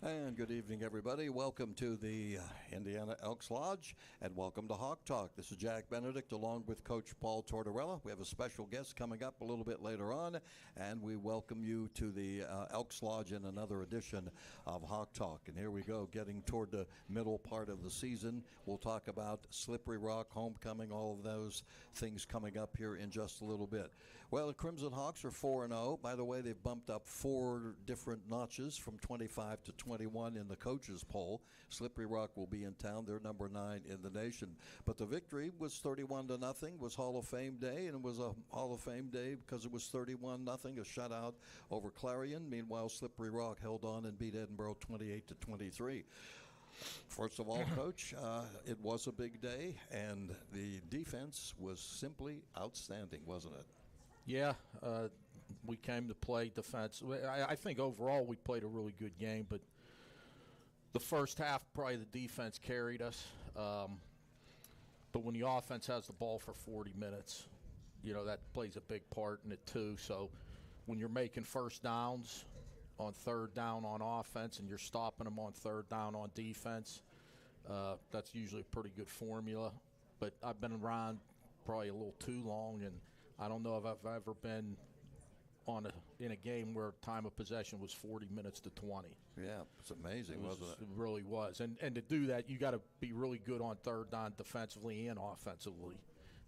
And good evening, everybody. Welcome to the Indiana Elks Lodge, and welcome to Hawk Talk. This is Jack Benedict, along with Coach Paul Tortorella. We have a special guest coming up a little bit later on, and we welcome you to the Elks Lodge in another edition of Hawk Talk. And here we go, getting toward the middle part of the season. We'll talk about Slippery Rock, homecoming, all of those things coming up here in just a little bit. Well, the Crimson Hawks are 4-0. By the way, they've bumped up 4 different notches from 25 to 21 in the coaches poll. Slippery Rock will be in town. They're number 9 in the nation. But the victory was 31-0, was Hall of Fame Day, and it was a Hall of Fame Day because it was 31-0, a shutout over Clarion. Meanwhile, Slippery Rock held on and beat Edinburgh 28-23. First of all, Coach, it was a big day, and the defense was simply outstanding, wasn't it? Yeah, we came to play defense. I think overall we played a really good game, but the first half probably the defense carried us. But when the offense has the ball for 40 minutes, that plays a big part in it too. So when you're making first downs on third down on offense and you're stopping them on third down on defense, that's usually a pretty good formula. But I've been around probably a little too long, and I don't know if I've ever been in a game where time of possession was 40 minutes to 20. Yeah, it's amazing, wasn't it? It really was. And to do that, you got to be really good on third down defensively and offensively.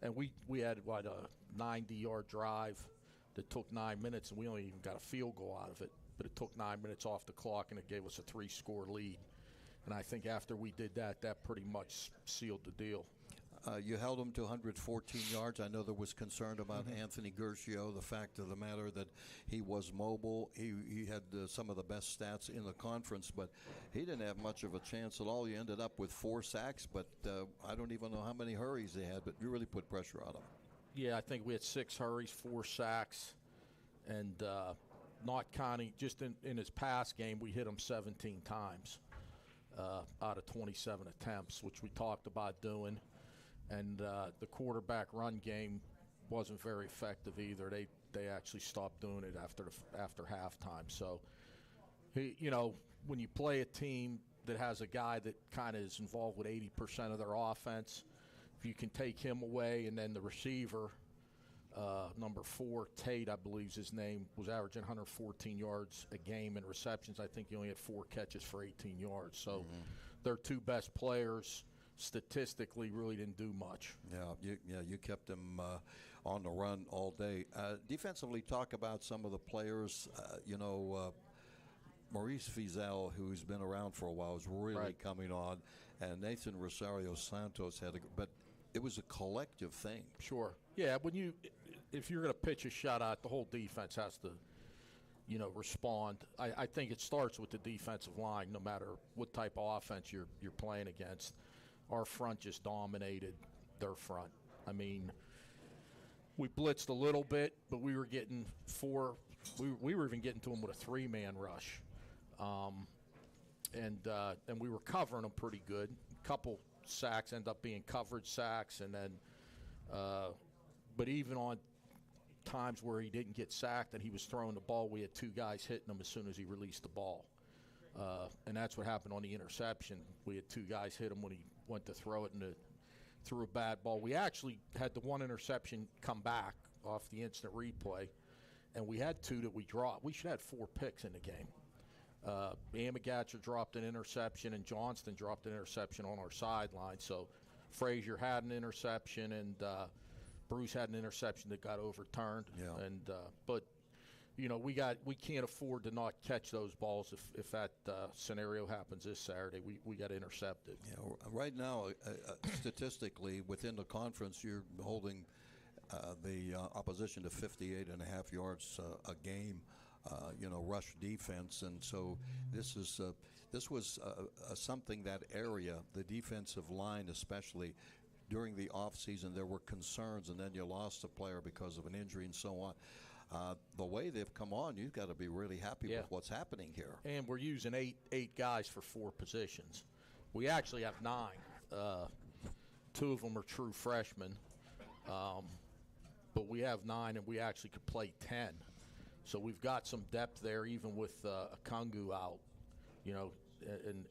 And we had, a 90-yard drive that took 9 minutes, and we only even got a field goal out of it. But it took 9 minutes off the clock, and it gave us a 3-score lead. And I think after we did that, that pretty much sealed the deal. You held him to 114 yards. I know there was concern about Anthony Gershio. The fact of the matter that he was mobile. He had some of the best stats in the conference, but he didn't have much of a chance at all. You ended up with 4 sacks, but I don't even know how many hurries they had, but you really put pressure on him. Yeah, I think we had 6 hurries, 4 sacks, and not counting, just in his pass game, we hit him 17 times out of 27 attempts, which we talked about doing. And the quarterback run game wasn't very effective either. They actually stopped doing it after halftime. So, when you play a team that has a guy that kind of is involved with 80% of their offense, if you can take him away, and then the receiver, number 4, Tate, I believe is his name, was averaging 114 yards a game in receptions. I think he only had 4 catches for 18 yards. So their 2 best players statistically really didn't do much. You kept him on the run all day. Defensively, talk about some of the players. Maurice Fizel, who's been around for a while, is really coming on, and Nathan Rosario Santos but it was a collective thing. Sure. Yeah, if you're going to pitch a shutout, the whole defense has to respond. I think it starts with the defensive line, no matter what type of offense you're playing against. Our front just dominated their front. I mean, we blitzed a little bit, but we were getting 4. We were even getting to them with a 3-man rush, and we were covering them pretty good. A couple sacks end up being coverage sacks, and then, but even on times where he didn't get sacked and he was throwing the ball, we had 2 guys hitting him as soon as he released the ball. And that's what happened on the interception. We had 2 guys hit him when he went to throw it and threw a bad ball. We actually had the 1 interception come back off the instant replay, and we had 2 that we dropped. We should have had 4 picks in the game. Amigatcher dropped an interception, and Johnston dropped an interception on our sideline. So Frazier had an interception, and Bruce had an interception that got overturned. Yeah. And but we can't afford to not catch those balls if that scenario happens this Saturday. We got intercepted. Right now, statistically, within the conference, you're holding the opposition to 58.5 yards a game. Rush defense, and so this was something that area, the defensive line especially. During the offseason, there were concerns, and then you lost a player because of an injury and so on. The way they've come on, you've got to be really happy with what's happening here. And we're using eight guys for 4 positions. We actually have 9. 2 of them are true freshmen, but we have 9, and we actually could play 10. So we've got some depth there, even with Akungu out.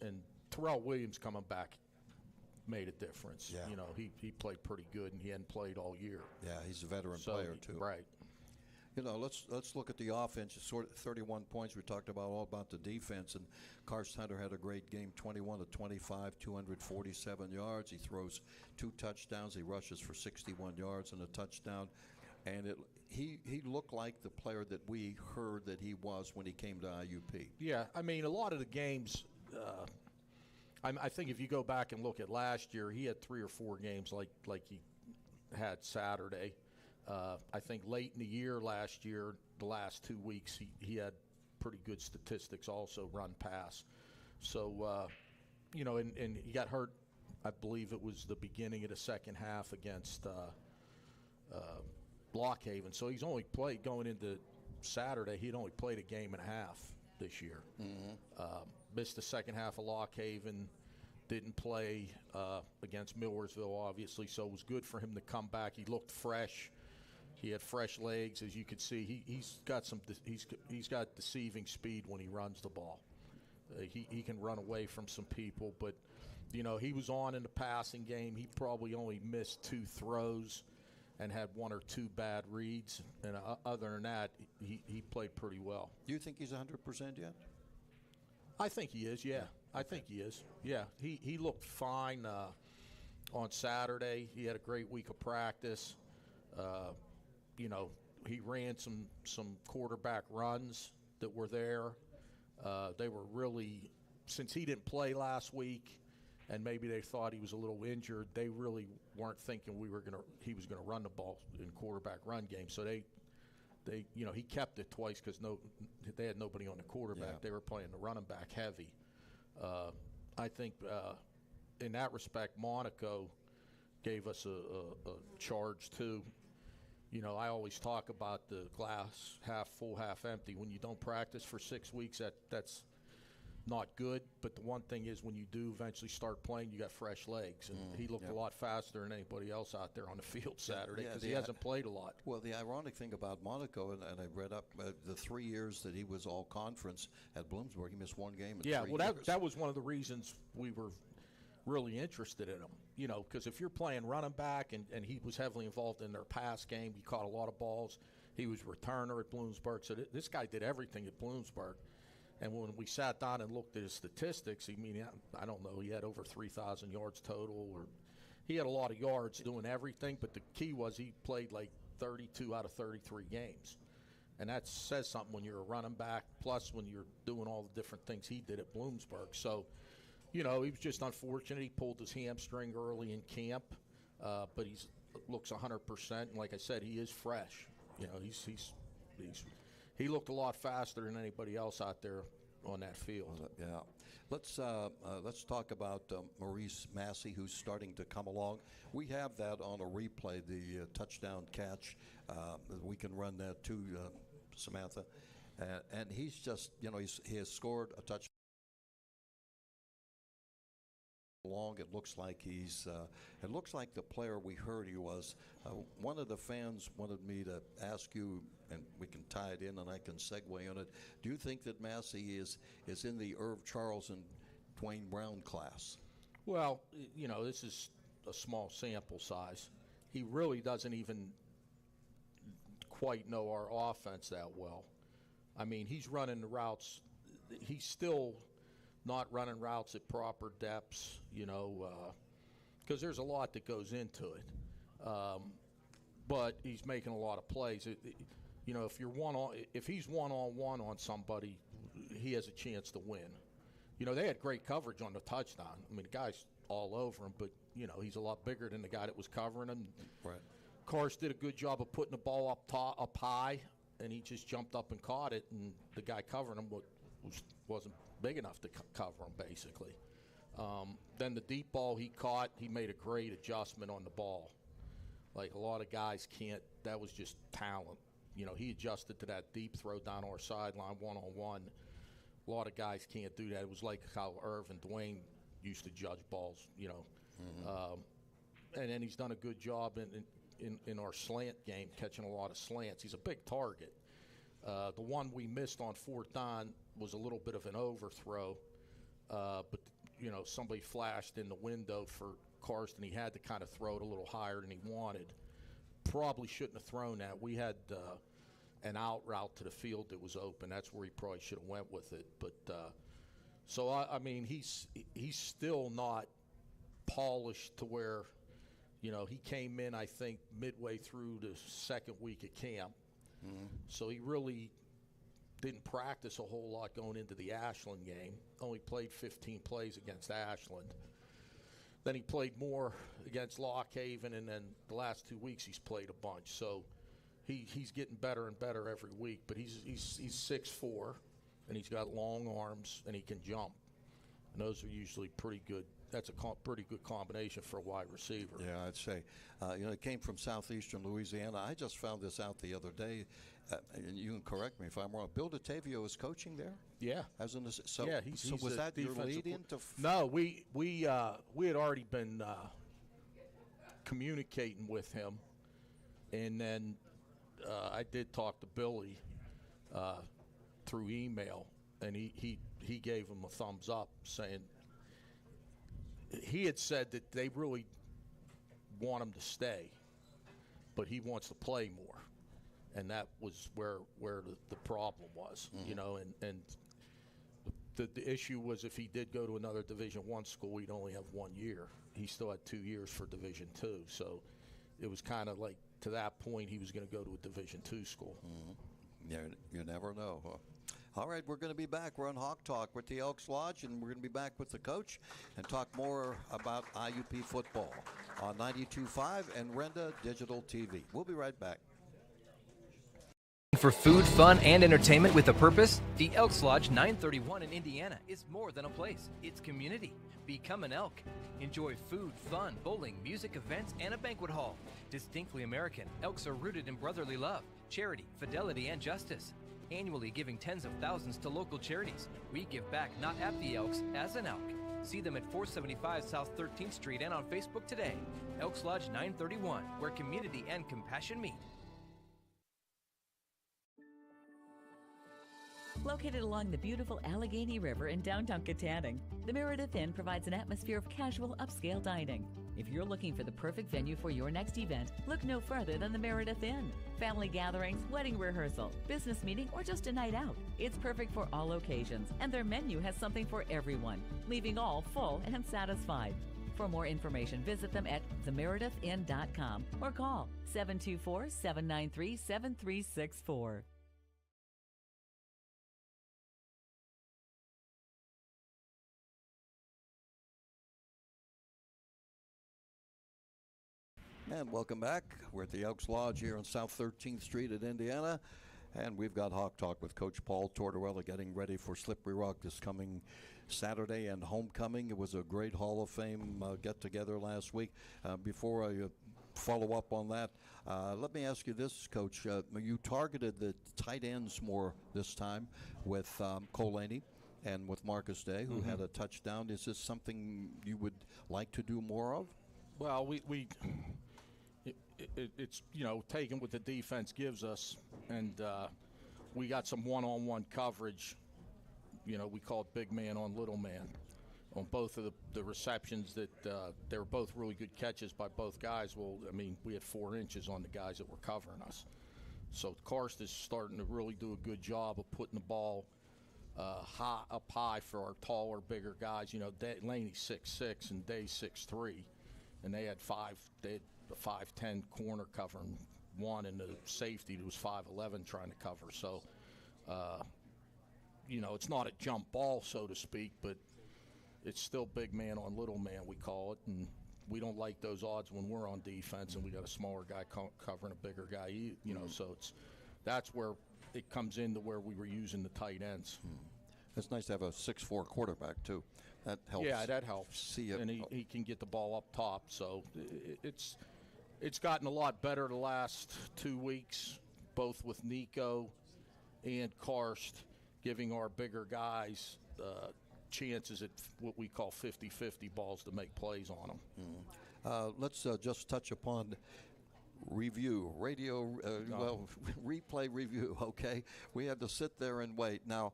and Terrell Williams coming back made a difference. Yeah. You know, he played pretty good, and he hadn't played all year. Yeah, he's a veteran player too. Right. You know, let's look at the offense. It's sort of 31 points. We talked all about the defense, and Carson Hunter had a great game, 21 to 25, 247 yards. He throws 2 touchdowns. He rushes for 61 yards and a touchdown. And he looked like the player that we heard that he was when he came to IUP. Yeah, I mean, a lot of the games, I think if you go back and look at last year, he had 3 or 4 games like he had Saturday. I think late in the year last year, the last 2 weeks, he had pretty good statistics also, run pass. So, you know, and he got hurt, I believe it was the beginning of the second half against Lockhaven. So he's only played, going into Saturday, he'd only played a game and a half this year. Missed the second half of Lockhaven, didn't play against Millersville, obviously, so it was good for him to come back. He looked fresh. He had fresh legs, as you could see. He's got deceiving speed when he runs the ball. He can run away from some people, but you know, he was on in the passing game. He probably only missed 2 throws and had 1 or 2 bad reads, and other than that, he played pretty well. Do you think he's 100% yet? I think he is. Yeah, I think he is. Yeah, he looked fine on Saturday. He had a great week of practice. You know, he ran some quarterback runs that were there. They were really, since he didn't play last week, and maybe they thought he was a little injured, they really weren't thinking he was gonna run the ball in quarterback run game. So they you know, he kept it twice because they had nobody on the quarterback. Yeah. They were playing the running back heavy. I think in that respect, Monaco gave us a charge too. You know, I always talk about the glass half full, half empty. When you don't practice for 6 weeks, that's not good. But the one thing is, when you do eventually start playing, you got fresh legs. And he looked a lot faster than anybody else out there on the field Saturday because he hasn't played a lot. Well, the ironic thing about Monaco, and I read up the 3 years that he was all conference at Bloomsburg, he missed 1 game in 3 years. Yeah, well, that was one of the reasons we were really interested in him. You know, because if you're playing running back, and he was heavily involved in their pass game, he caught a lot of balls. He was returner at Bloomsburg. So this guy did everything at Bloomsburg. And when we sat down and looked at his statistics, I don't know, he had over 3,000 yards total, or he had a lot of yards doing everything. But the key was he played like 32 out of 33 games. And that says something when you're a running back, plus when you're doing all the different things he did at Bloomsburg. So, you know, he was just unfortunate. He pulled his hamstring early in camp, but he looks 100%. And like I said, he is fresh. You know, he looked a lot faster than anybody else out there on that field. Yeah. Let's talk about Maurice Massey, who's starting to come along. We have that on a replay, the touchdown catch. We can run that too, Samantha. And he's just, you know, he has scored a touchdown. Long. It looks like it looks like the player we heard he was. One of the fans wanted me to ask you, and we can tie it in and I can segue on it. Do you think that Massey is in the Irv Charles and Dwayne Brown class? Well, you know, this is a small sample size. He really doesn't even quite know our offense that well. I mean, he's running the routes. He's still not running routes at proper depths, you know, because there's a lot that goes into it. But he's making a lot of plays. You know, if he's one-on-one on somebody, he has a chance to win. You know, they had great coverage on the touchdown. I mean, the guy's all over him, but, you know, he's a lot bigger than the guy that was covering him. Right. Cars did a good job of putting the ball up high, and he just jumped up and caught it, and the guy covering him wasn't big enough to cover him, basically. Then the deep ball he caught, he made a great adjustment on the ball. Like a lot of guys can't. That was just talent. You know, he adjusted to that deep throw down our sideline one-on-one. A lot of guys can't do that. It was like how Irv and Dwayne used to judge balls, you know. And then he's done a good job in our slant game, catching a lot of slants. He's a big target. The one we missed on 4th down was a little bit of an overthrow. but somebody flashed in the window for Karsten. He had to kind of throw it a little higher than he wanted. Probably shouldn't have thrown that. We had an out route to the field that was open. That's where he probably should have went with it. But so I mean, he's still not polished to where, he came in, I think, midway through the second week of camp. So he really didn't practice a whole lot going into the Ashland game. Only played 15 plays against Ashland. Then he played more against Lock Haven, and then the last 2 weeks he's played a bunch. So he's getting better and better every week. But he's 6'4", and he's got long arms, and he can jump. And those are usually pretty good. That's a pretty good combination for a wide receiver. Yeah, I'd say. It came from southeastern Louisiana. I just found this out the other day, and you can correct me if I'm wrong. Bill DeTavio is coaching there? Yeah. So was that your lead into? No, we had already been communicating with him, and then I did talk to Billy through email, and he gave him a thumbs up, saying he had said that they really want him to stay, but he wants to play more, and that was where the problem was, and the issue was if he did go to another Division I school, he'd only have 1 year. He still had 2 years for Division II, so it was kind of like to that point he was going to go to a Division II school. Yeah, you never know. Huh? All right, we're going to be back. We're on Hawk Talk with the Elks Lodge, and we're going to be back with the coach and talk more about IUP football on 92.5 and Renda Digital TV. We'll be right back. For food, fun, and entertainment with a purpose, the Elks Lodge 931 in Indiana is more than a place. It's community. Become an elk. Enjoy food, fun, bowling, music, events, and a banquet hall. Distinctly American, Elks are rooted in brotherly love, charity, fidelity, and justice. Annually giving tens of thousands to local charities. We give back not at the Elks, as an elk. See them at 475 South 13th Street and on Facebook today. Elks Lodge 931, where community and compassion meet. Located along the beautiful Allegheny River in downtown Katanning, the Meredith Inn provides an atmosphere of casual upscale dining. If you're looking for the perfect venue for your next event, look no further than the Meredith Inn. Family gatherings, wedding rehearsal, business meeting, or just a night out. It's perfect for all occasions, and their menu has something for everyone, leaving all full and satisfied. For more information, visit them at themeredithinn.com or call 724-793-7364. And welcome back. We're at the Elks Lodge here on South 13th Street in Indiana. And we've got Hawk Talk with Coach Paul Tortorella getting ready for Slippery Rock this coming Saturday and homecoming. It was a great Hall of Fame get-together last week. Before I follow up on that, let me ask you this, Coach. You targeted the tight ends more this time with Cole Laney and with Marcus Day, who had a touchdown. Is this something you would like to do more of? Well, it's taking what the defense gives us, and we got some one-on-one coverage. We call it big man on little man on both of the receptions. That they were both really good catches by both guys. Well, I mean, we had 4 inches on the guys that were covering us. So Karst is starting to really do a good job of putting the ball up high for our taller, bigger guys. Laney's 6'6" and Day's 6'3", and they had a 5'10" corner covering one, and the safety who was 5'11" trying to cover. So, it's not a jump ball, so to speak, but it's still big man on little man, we call it, and we don't like those odds when we're on defense and we got a smaller guy covering a bigger guy, so that's where it comes into where we were using the tight ends. It's nice to have a 6'4" quarterback, too. That helps. Yeah, that helps. See it. And he can get the ball up top, so it's gotten a lot better the last 2 weeks, both with Nico and Karst, giving our bigger guys chances at what we call 50-50 balls to make plays on them. Let's just touch upon replay review, okay? We had to sit there and wait. Now,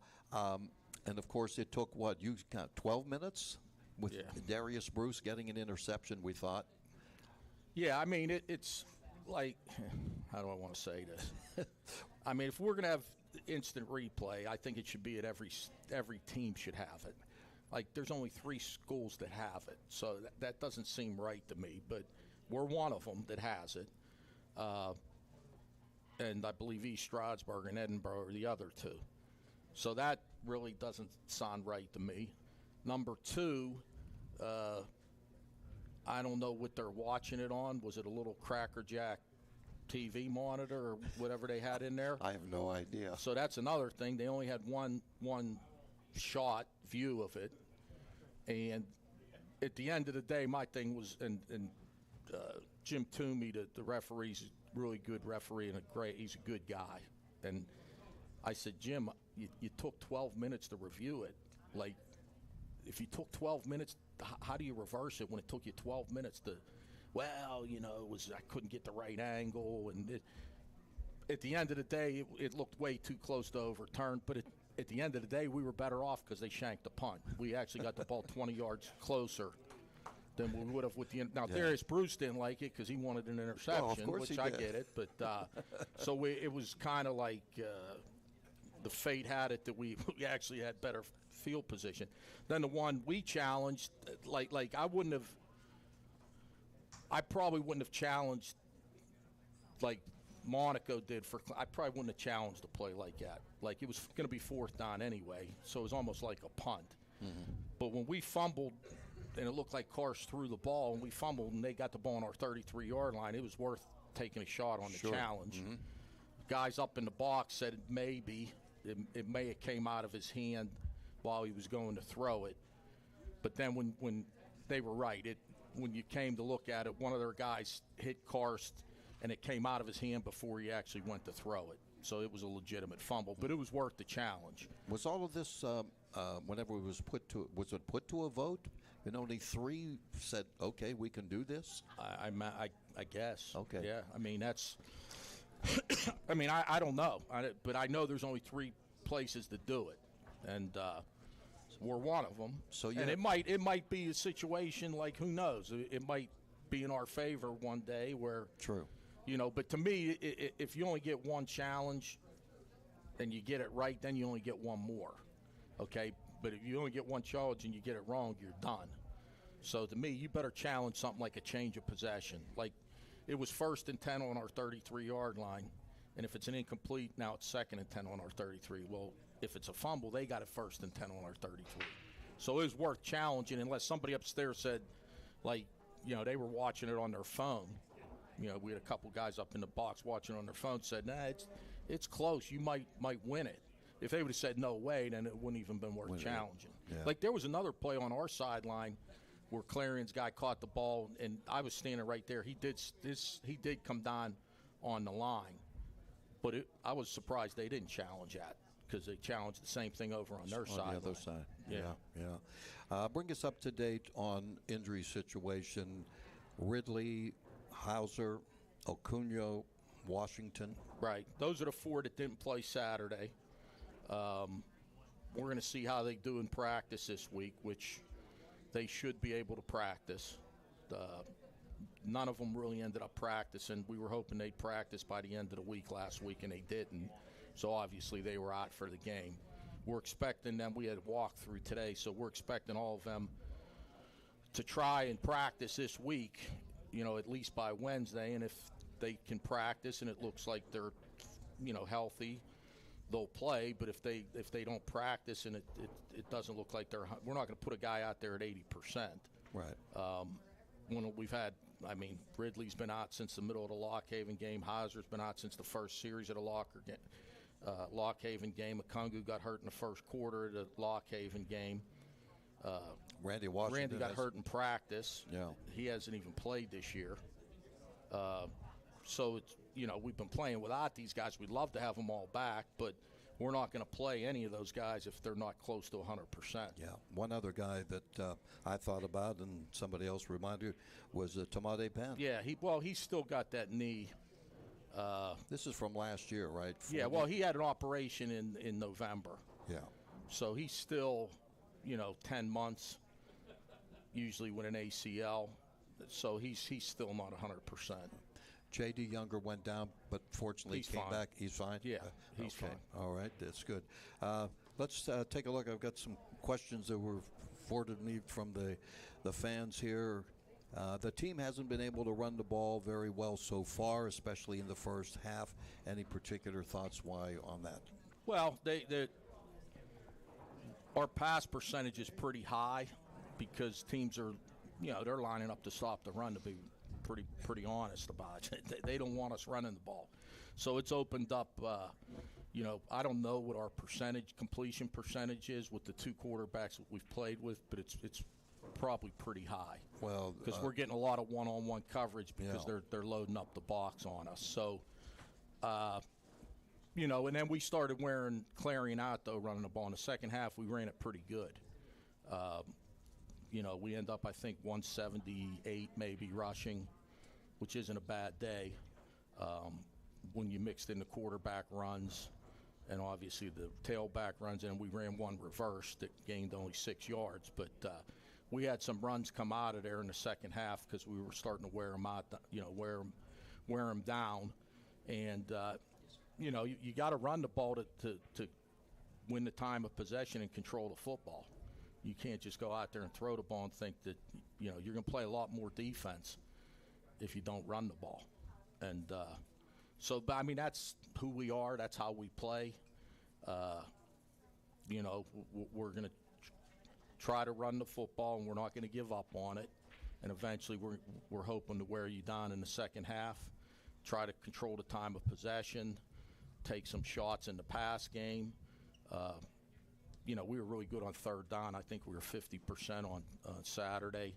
And, of course, it took, what, you got 12 minutes with Darius Bruce getting an interception, we thought? Yeah, I mean, it's like, how do I want to say this? I mean, if we're going to have instant replay, I think it should be at every team should have it. Like, there's only 3 schools that have it, so that doesn't seem right to me. But we're one of them that has it. And I believe East Stroudsburg and Edinburgh are the other 2. So that really doesn't sound right to me. Number 2, I don't know what they're watching it on. Was it a little Cracker Jack TV monitor or whatever they had in there? I have no idea. So that's another thing. They only had one shot view of it. And at the end of the day, my thing was, and Jim Toomey, the referee's a really good referee and he's a good guy. And I said, Jim, you took 12 minutes to review it. Like, if you took 12 minutes, how do you reverse it when it took you 12 minutes to, well, you know, I couldn't get the right angle. And at the end of the day, it looked way too close to overturn. But at the end of the day, we were better off because they shanked the punt. We actually got the ball 20 yards closer than we would have with the – now, Darius Bruce didn't like it because he wanted an interception, which I get it. But so it was kind of like the fate had it that we actually had better field position. Then the one we challenged, like I probably wouldn't have challenged like Monaco did I probably wouldn't have challenged a play like that. Like, it was going to be 4th down anyway, so it was almost like a punt. Mm-hmm. But when we fumbled and it looked like Cars threw the ball and we fumbled and they got the ball on our 33-yard line, it was worth taking a shot on the challenge. Mm-hmm. Guys up in the box said maybe it may have came out of his hand while he was going to throw it. But then when they were right, when you came to look at it, one of their guys hit Karst and it came out of his hand before he actually went to throw it. So it was a legitimate fumble, but it was worth the challenge. Was all of this, whenever it was put to a vote, and only 3 said, okay, we can do this? I guess. Okay. Yeah, I mean, that's – I mean, I don't know. But I know there's only 3 places to do it, and we're one of them. So and it might be a situation like, who knows? It might be in our favor one day where – True. You know, but to me, if you only get one challenge and you get it right, then you only get one more, okay? But if you only get one challenge and you get it wrong, you're done. So to me, you better challenge something like a change of possession. Like, it was 1st and 10 on our 33-yard line, and if it's an incomplete, now it's 2nd and 10 on our 33. Well, if it's a fumble, they got it 1st and 10 on our 33. So it was worth challenging unless somebody upstairs said, like, you know, they were watching it on their phone. You know, we had a couple guys up in the box watching on their phone, said, nah, it's close. You might win it. If they would have said no way, then it wouldn't even been worth challenging. Yeah. Like, there was another play on our sideline where Clarion's guy caught the ball, and I was standing right there. He did come down on the line, but I was surprised they didn't challenge that because they challenged the same thing over on their side. On the other side. Yeah. Bring us up to date on injury situation. Ridley, Hauser, Acuna, Washington. Right. Those are the 4 that didn't play Saturday. We're going to see how they do in practice this week, which they should be able to practice. None of them really ended up practicing. We were hoping they'd practice by the end of the week last week, and they didn't. So obviously they were out for the game. We're expecting them. We had a walkthrough today, so we're expecting all of them to try and practice this week, you know, at least by Wednesday. And if they can practice and it looks like they're, you know, healthy, they'll play. But if they don't practice and it doesn't look like we're not going to put a guy out there at 80%. Right. When we've had, I mean, Ridley's been out since the middle of the Lock Haven game. Hauser's been out since the first series of the Lock Haven game. Akungu got hurt in the first quarter of the Lock Haven game. Randy got hurt in practice. Yeah. He hasn't even played this year. So it's, you know, we've been playing without these guys. We'd love to have them all back, but we're not going to play any of those guys if they're not close to 100%. Yeah. One other guy that I thought about and somebody else reminded you was Tamade Penn. Yeah. He's still got that knee. This is from last year, right? Yeah. Well, he had an operation in November. Yeah. So he's still, 10 months, usually with an ACL. So he's still not 100%. J.D. Younger went down, but fortunately He's came fine. back. He's fine? Yeah, he's okay. fine. All right, that's good. Let's take a look. I've got some questions that were forwarded me from the fans here. The team hasn't been able to run the ball very well so far, especially in the first half. Any particular thoughts why on that? Well, our pass percentage is pretty high because teams are, they're lining up to stop the run, to be pretty honest about it. They don't want us running the ball. So it's opened up, I don't know what our completion percentage is with the two quarterbacks that we've played with, but it's probably pretty high. Well, because we're getting a lot of one-on-one coverage because they're loading up the box on us. So, and then we started clearing out, though, running the ball. In the second half, we ran it pretty good. We end up, I think, 178 maybe rushing, which isn't a bad day when you mixed in the quarterback runs and obviously the tailback runs. And we ran one reverse that gained only 6 yards. But we had some runs come out of there in the second half because we were starting to wear them out, wear them down. And, you got to run the ball to win the time of possession and control the football. You can't just go out there and throw the ball and think that, you're going to play a lot more defense if you don't run the ball. And that's who we are. That's how we play. We're going to try to run the football, and we're not going to give up on it. And eventually we're hoping to wear you down in the second half, try to control the time of possession, take some shots in the pass game. We were really good on third down. I think we were 50% on Saturday.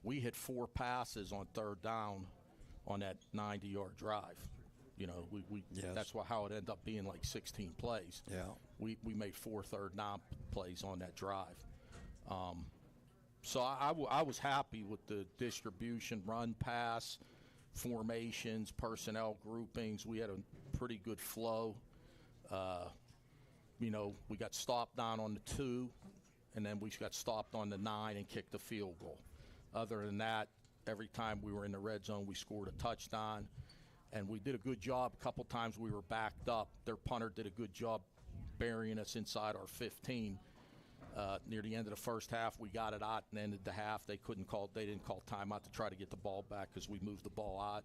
We hit 4 passes on third down on that 90-yard drive. Yes. That's how it ended up being like 16 plays. Yeah. We made 4 third down plays on that drive. So I was happy with the distribution, run, pass, formations, personnel groupings. We had a pretty good flow. We got stopped down on the 2, and then we got stopped on the 9 and kicked the field goal. Other than that, every time we were in the red zone, we scored a touchdown. And we did a good job. A couple times we were backed up. Their punter did a good job burying us inside our 15. Near the end of the first half, we got it out and ended the half. They didn't call timeout to try to get the ball back because we moved the ball out.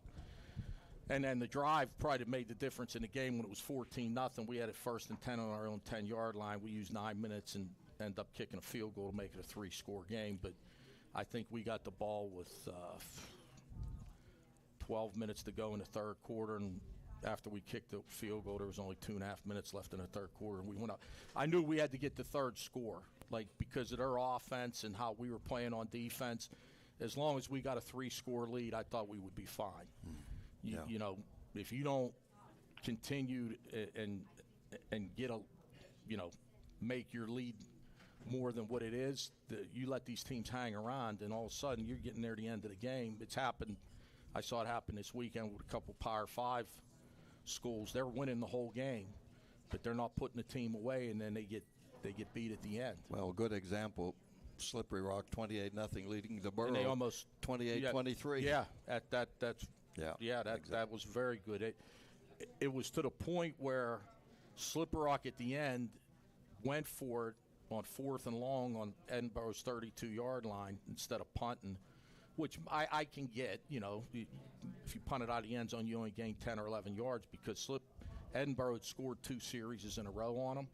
And then the drive probably made the difference in the game when it was 14-0. We had it 1st and 10 on our own 10-yard line. We used 9 minutes and ended up kicking a field goal to make it a 3-score game. But I think we got the ball with 12 minutes to go in the third quarter, and after we kicked the field goal, there was only 2.5 minutes left in the third quarter, and we went up. I knew we had to get the third score, because of their offense and how we were playing on defense. As long as we got a 3-score lead, I thought we would be fine. If you don't continue and get make your lead more than what it is, you let these teams hang around, and all of a sudden you're getting near the end of the game. It's happened. I saw it happen this weekend with a couple Power 5 schools. They're winning the whole game, but they're not putting the team away, and then they get beat at the end. Well, good example. Slippery Rock 28-0 leading the Borough. And they almost 28-23. Yeah, that was very good. It was to the point where Slippery Rock at the end went for it on 4th and long on Edinburgh's 32-yard line instead of punting, which I can get. If you punt it out of the end zone, you only gain 10 or 11 yards because Edinburgh had scored 2 series in a row on them.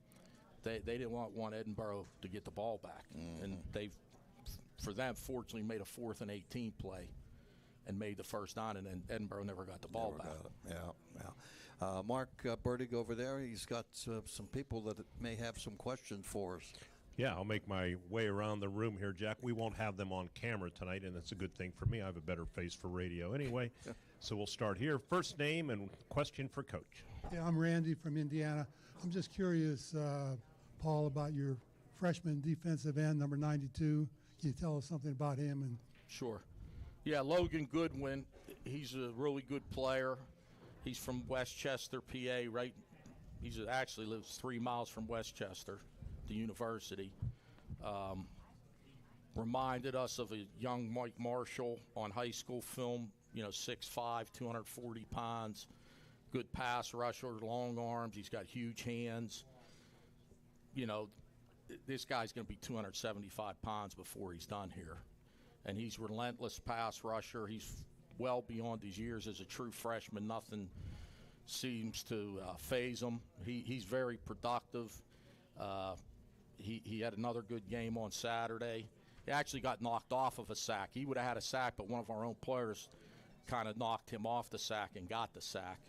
They didn't want Edinburgh to get the ball back. Mm-hmm. And they, for them, fortunately made a 4th and 18 play and made the first down, and then Edinburgh never got the ball back. Yeah. Mark Burdig over there, he's got some people that may have some questions for us. Yeah, I'll make my way around the room here, Jack. We won't have them on camera tonight, and that's a good thing for me. I have a better face for radio anyway. So we'll start here. First name and question for Coach. Yeah, I'm Randy from Indiana. I'm just curious, Paul, about your freshman defensive end, number 92. Can you tell us something about him? And Sure. Yeah, Logan Goodwin, he's a really good player. He's from Westchester, PA, right? He actually lives 3 miles from Westchester. the university. Reminded us of a young Mike Marshall on high school film, 6'5", 240 pounds, good pass rusher, long arms. He's got huge hands. This guy's going to be 275 pounds before he's done here. And he's relentless pass rusher. He's well beyond his years as a true freshman. Nothing seems to phase him. He's very productive. He had another good game on Saturday. He actually got knocked off of a sack. He would have had a sack, but one of our own players kind of knocked him off the sack and got the sack.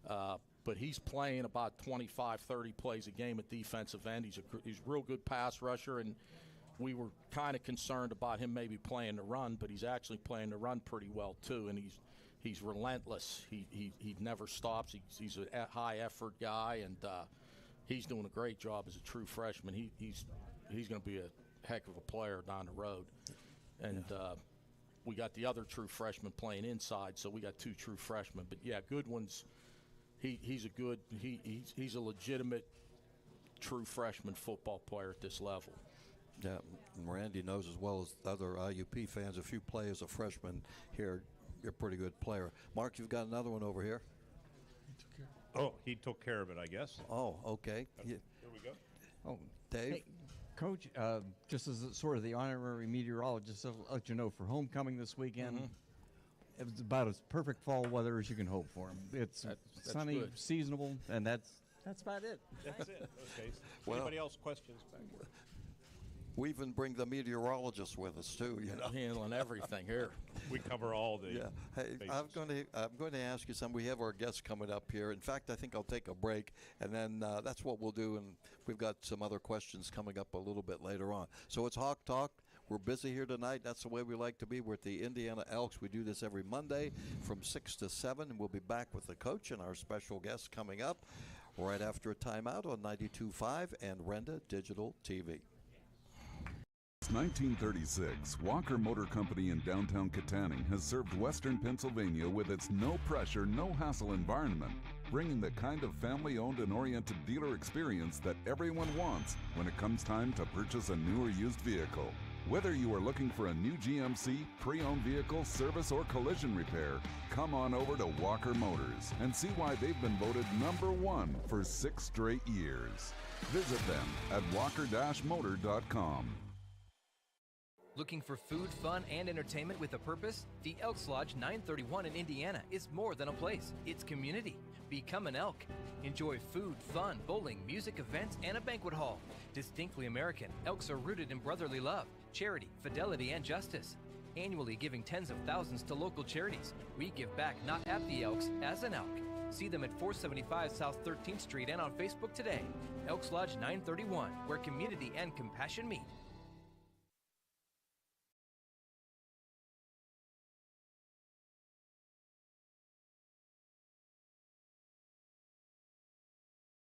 But he's playing about 25, 30 plays a game at defensive end. He's a real good pass rusher, and we were kind of concerned about him maybe playing the run, but he's actually playing the run pretty well too, and he's relentless. He never stops. He's a high-effort guy, and he's doing a great job as a true freshman. He's going to be a heck of a player down the road. And we got the other true freshman playing inside, so we got two true freshmen. But yeah, Goodwin's he's a legitimate true freshman football player at this level. Yeah, and Randy knows as well as other IUP fans, if you play as a freshman here, you're a pretty good player. Mark, you've got another one over here. Oh, he took care of it, I guess. Oh, okay. Here we go. Oh, Dave? Hey, Coach, just as sort of the honorary meteorologist, I'll let you know for homecoming this weekend, it was about as perfect fall weather as you can hope for. It's That's sunny, good. seasonable, and that's about it. That's it. Okay. Well- Anybody else questions back here? We even bring the meteorologist with us too. Handling everything here. We cover all the Yeah. Hey, I'm going to ask you something. We have our guests coming up here. In fact, I think I'll take a break, and then that's what we'll do. And we've got some other questions coming up a little bit later on. So it's Hawk Talk. We're busy here tonight. That's the way we like to be. We're at the Indiana Elks. We do this every Monday from 6 to 7, and we'll be back with the coach and our special guests coming up right after a timeout on 92.5 and Renda Digital TV. Since 1936, Walker Motor Company in downtown Katanning has served Western Pennsylvania with its no-pressure, no-hassle environment, bringing the kind of family-owned and oriented dealer experience that everyone wants when it comes time to purchase a new or used vehicle. Whether you are looking for a new GMC, pre-owned vehicle, service, or collision repair, come on over to Walker Motors and see why they've been voted #1 for 6 straight years. Visit them at walker-motor.com. Looking for food, fun, and entertainment with a purpose? The Elks Lodge 931 in Indiana is more than a place. It's community. Become an Elk. Enjoy food, fun, bowling, music events, and a banquet hall. Distinctly American, Elks are rooted in brotherly love, charity, fidelity, and justice. Annually giving tens of thousands to local charities. We give back not at the Elks, as an Elk. See them at 475 South 13th Street and on Facebook today. Elks Lodge 931, where community and compassion meet.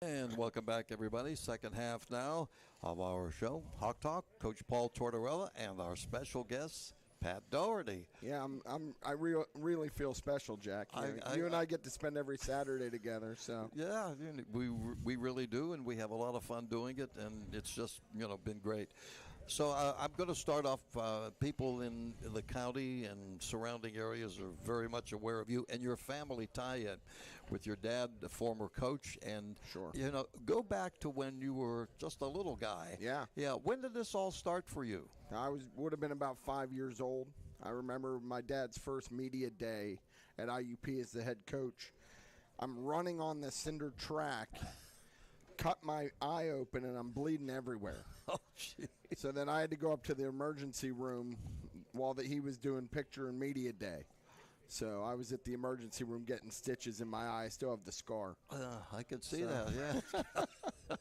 And welcome back, everybody. Second half now of our show, Hawk Talk. Coach Paul Tortorella and our special guest, Pat Doherty. Yeah, I really feel special, Jack. You and I get to spend every Saturday together. So Yeah, we really do, and we have a lot of fun doing it, and it's just been great. So I'm going to start off. People in the county and surrounding areas are very much aware of you and your family tie-in with your dad, the former coach. And, Sure. Go back to when you were just a little guy. Yeah. Yeah. When did this all start for you? I would have been about 5 years old. I remember my dad's first media day at IUP as the head coach. I'm running on the cinder track, cut my eye open, and I'm bleeding everywhere. Oh, gee. So then I had to go up to the emergency room while he was doing picture and media day. So I was at the emergency room getting stitches in my eye. I still have the scar. I can see that, yeah.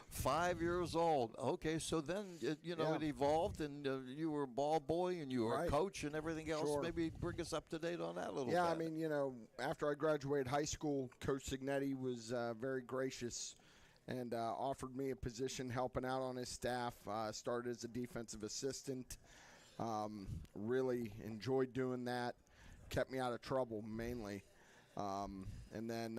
5 years old. Okay, so then, it evolved, and you were a ball boy, and you were a Right. coach and everything else. Sure. Maybe bring us up to date on that a little bit. Yeah, I mean, after I graduated high school, Coach Signetti was very gracious and offered me a position helping out on his staff. Started as a defensive assistant. Really enjoyed doing that. Kept me out of trouble mainly. And then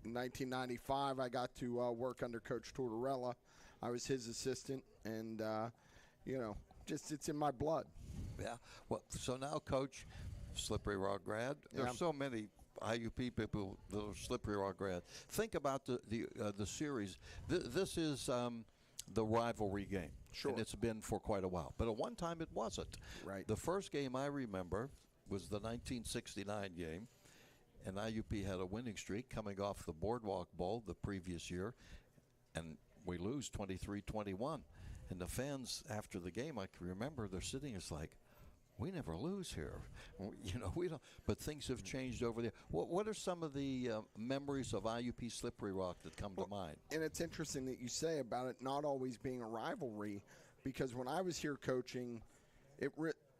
in 1995, I got to work under Coach Tortorella I was his assistant, and just it's in my blood. Yeah. Well, so now, Coach, Slippery Rock grad. There's so many IUP people that are Slippery Rock grad. Think about the series. This is the rivalry game. Sure. And it's been for quite a while. But at one time it wasn't. Right. The first game I remember was the 1969 game, and IUP had a winning streak coming off the Boardwalk Bowl the previous year, and we lose 23-21. And the fans after the game, I can remember, they're sitting, it's like, we never lose here. We don't. But things have changed over there. What are some of the memories of IUP Slippery Rock that come to mind? And it's interesting that you say about it not always being a rivalry, because when I was here coaching,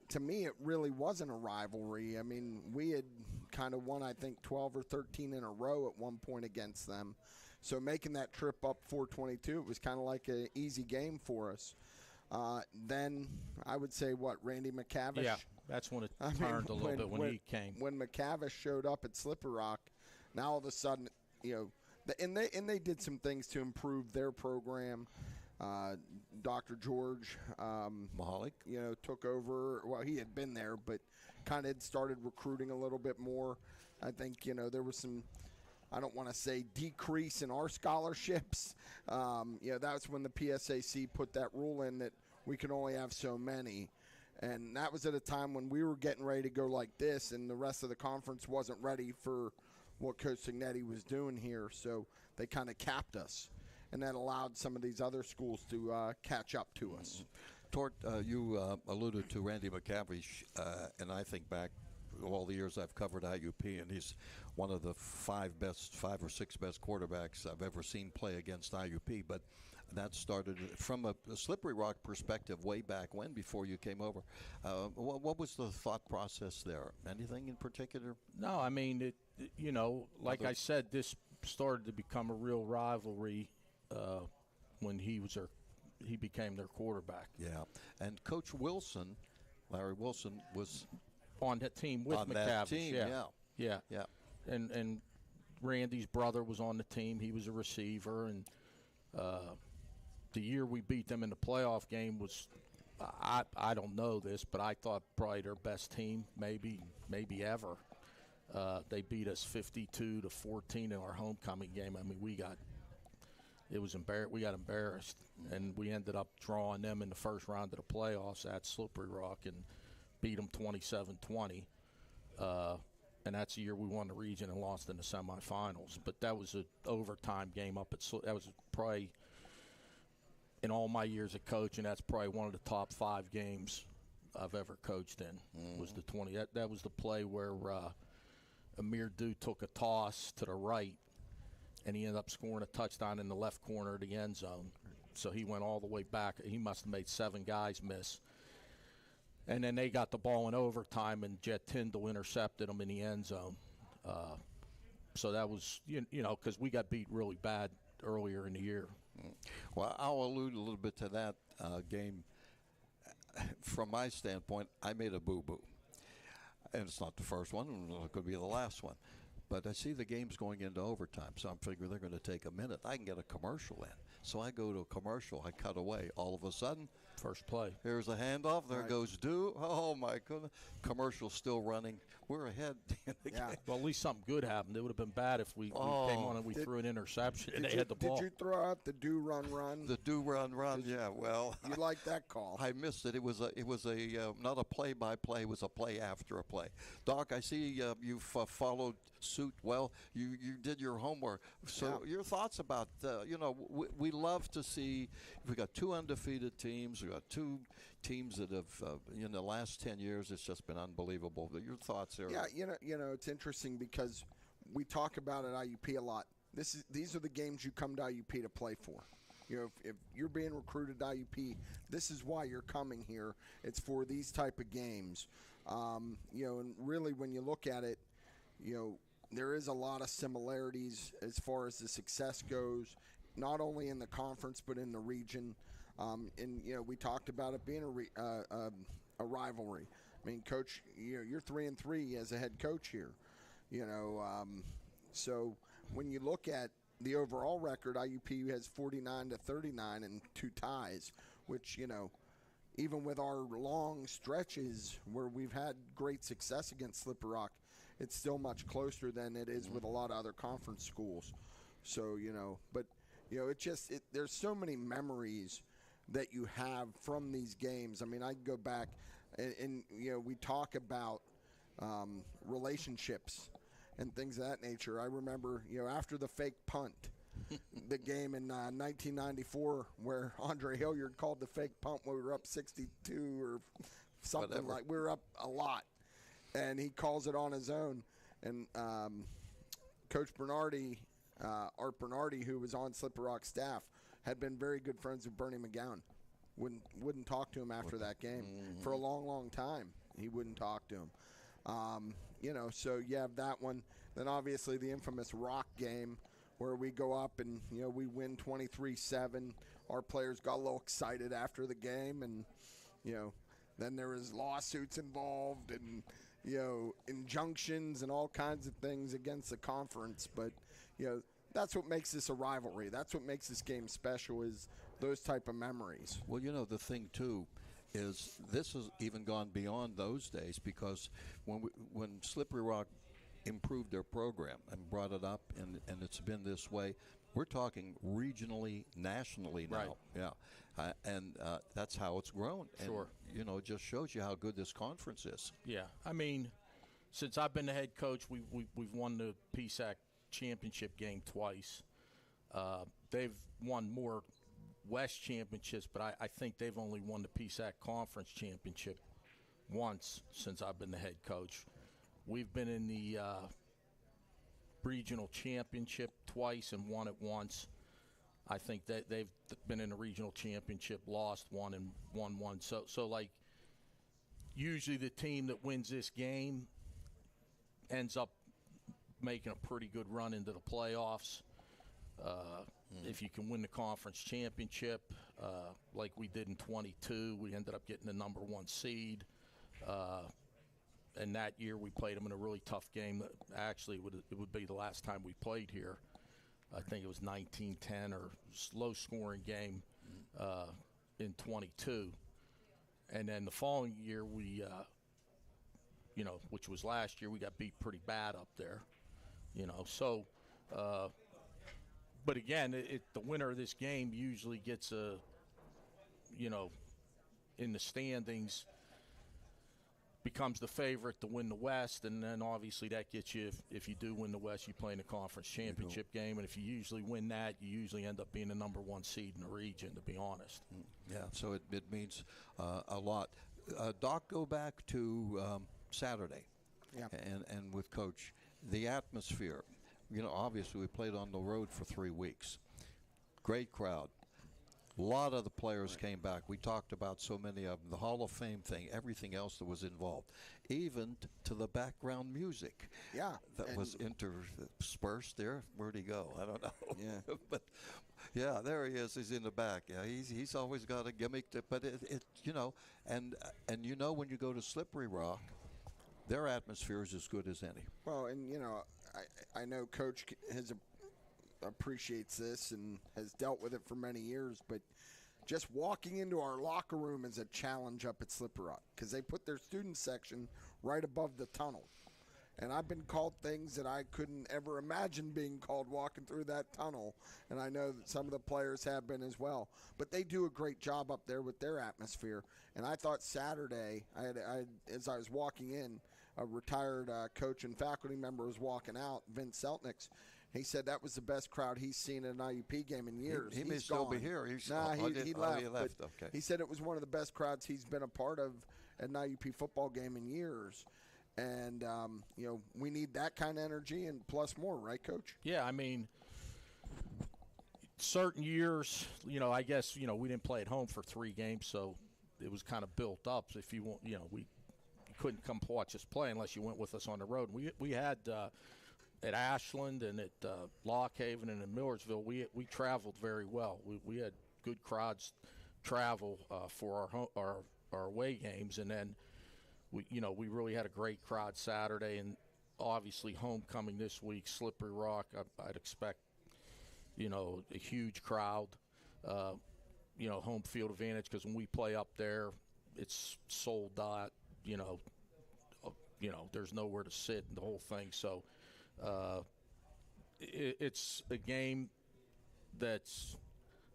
to me it really wasn't a rivalry. I mean, we had kind of won, I think, 12 or 13 in a row at one point against them. So making that trip up 422, it was kind of like an easy game for us. Then I would say, Randy McCavish? Yeah, that's when it turned a little bit when he came. When McCavish showed up at Slippery Rock, now all of a sudden, and they did some things to improve their program. Dr. George Mahalik, took over. Well, he had been there, but kind of had started recruiting a little bit more. I think, there was some, I don't want to say decrease in our scholarships. That's when the PSAC put that rule in that we can only have so many. And that was at a time when we were getting ready to go like this, and the rest of the conference wasn't ready for what Coach Signetti was doing here. So they kind of capped us, and that allowed some of these other schools to catch up to us. Tort, you alluded to Randy McCavish, and I think back all the years I've covered IUP, and he's one of the five or six best quarterbacks I've ever seen play against IUP. But that started from a Slippery Rock perspective way back when, before you came over. What was the thought process there? Anything in particular? No, I mean, like I said, this started to become a real rivalry when he became their quarterback. Yeah, and Coach Wilson, Larry Wilson, was on that team with McCavish. That team, yeah. And Randy's brother was on the team. He was a receiver, and the year we beat them in the playoff game was, I don't know this, but I thought probably their best team, maybe ever. They beat us 52-14 in our homecoming game. I mean, we got embarrassed, and we ended up drawing them in the first round of the playoffs at Slippery Rock and beat them 27-20. And that's the year we won the region and lost in the semifinals. But that was an overtime game that was probably, in all my years of coaching, that's probably one of the top 5 games I've ever coached in. Was the 20. That was the play where Amir Dew took a toss to the right, and he ended up scoring a touchdown in the left corner of the end zone. So he went all the way back. He must have made 7 guys miss. And then they got the ball in overtime, and Jet Tyndall intercepted them in the end zone. So that was, because we got beat really bad earlier in the year. Well, I'll allude a little bit to that game. From my standpoint, I made a boo-boo. And it's not the first one, it could be the last one. But I see the game's going into overtime, so I'm figuring they're going to take a minute. I can get a commercial in. So I go to a commercial, I cut away. All of a sudden, first play. Here's a handoff. There goes Dew. Oh, my goodness. Commercial's still running. We're ahead in the game. Well, at least something good happened. It would have been bad if we came on and we threw an interception and they had the ball. Did you throw out the Dew run? The Dew run, yeah. Well, you like that call. I missed it. It was a not a play-by-play. It was a play after a play. Doc, I see you've followed suit well. You did your homework. So your thoughts about, we love to see, we've got 2 undefeated teams. We've got 2 teams that have, in the last 10 years, it's just been unbelievable. Your thoughts there? Yeah, it's interesting because we talk about at IUP a lot. These are the games you come to IUP to play for. If you're being recruited to IUP, this is why you're coming here. It's for these type of games. And really when you look at it, there is a lot of similarities as far as the success goes, not only in the conference but in the region. We talked about it being a rivalry. I mean, Coach, you're 3-3 as a head coach here. So when you look at the overall record, IUP has 49-39 and 2 ties, which, even with our long stretches where we've had great success against Slippery Rock, it's still much closer than it is with a lot of other conference schools. So, but, there's so many memories that you have from these games. I mean, I go back and we talk about relationships and things of that nature. I remember, after the fake punt, the game in 1994 where Andre Hilliard called the fake punt when we were up 62 or something like. We were up a lot, and he calls it on his own. And Coach Bernardi, Art Bernardi, who was on Slippery Rock staff, had been very good friends with Bernie McGowan. Wouldn't talk to him after that game for a long, long time. He wouldn't talk to him. So you have that one. Then obviously the infamous Rock game where we go up and, we win 23-7. Our players got a little excited after the game, and, then there was lawsuits involved and, injunctions and all kinds of things against the conference. But, that's what makes this a rivalry. That's what makes this game special, is those type of memories. Well, the thing, too, is this has even gone beyond those days, because when Slippery Rock improved their program and brought it up, and it's been this way, we're talking regionally, nationally now. Right. Yeah. And that's how it's grown. Sure. And, it just shows you how good this conference is. Yeah. I mean, since I've been the head coach, we've won the PSAC championship game twice. They've won more West championships, but I think they've only won the PSAC conference championship once since I've been the head coach. We've been in the regional championship twice and won it once. I think that they've been in the regional championship, lost one and won one. So like, usually the team that wins this game ends up making a pretty good run into the playoffs. If you can win the conference championship, like we did in 22, we ended up getting the number 1 seed. And that year we played them in a really tough game. Actually, it would be the last time we played here. I think it was 19-10 or low-scoring game in 22. And then the following year, we, which was last year, we got beat pretty bad up there. So, but again, the winner of this game usually gets in the standings, becomes the favorite to win the West, and then obviously that gets you, if you do win the West, you play in the conference championship game, and if you usually win that, you usually end up being the number 1 seed in the region, to be honest. Yeah, so it means a lot. Doc, go back to Saturday, and with Coach, the atmosphere. Obviously we played on the road for 3 weeks. Great crowd. A lot of the players came back. We talked about so many of them, the Hall of Fame thing, everything else that was involved, even to the background music. Yeah. That was interspersed there. Where'd he go? I don't know. Yeah. But, yeah, there he is. He's in the back. Yeah, he's always got a gimmick. But, and when you go to Slippery Rock, their atmosphere is as good as any. Well, and, I know Coach appreciates this and has dealt with it for many years, but just walking into our locker room is a challenge up at Slippery Rock, because they put their student section right above the tunnel. And I've been called things that I couldn't ever imagine being called walking through that tunnel, and I know that some of the players have been as well. But they do a great job up there with their atmosphere. And I thought Saturday, as I was walking in, a retired coach and faculty member was walking out, Vince Seltniks. He said that was the best crowd he's seen in an IUP game in years. He may still be here. He left. Okay. He said it was one of the best crowds he's been a part of at an IUP football game in years. And, we need that kind of energy and plus more, right, Coach? Yeah, I mean, certain years, I guess, we didn't play at home for 3 games, so it was kind of built up. So if you want, we couldn't come watch us play unless you went with us on the road. We had at Ashland and at Lockhaven and in Millersville, we traveled very well. We had good crowds travel for our away games, and then we really had a great crowd Saturday, and obviously homecoming this week, Slippery Rock. I'd expect a huge crowd, home field advantage, because when we play up there, it's sold out, there's nowhere to sit and the whole thing. So it's a game that's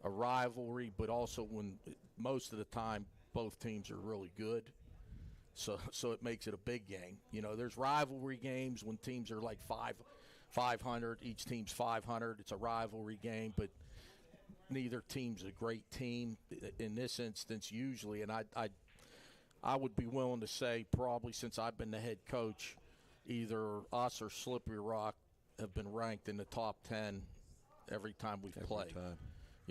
a rivalry, but also when most of the time both teams are really good. So it makes it a big game. There's rivalry games when teams are like 500, each team's 500. It's a rivalry game, but neither team's a great team in this instance usually. And I would be willing to say, probably since I've been the head coach, either us or Slippery Rock have been ranked in the top 10 every time we've played.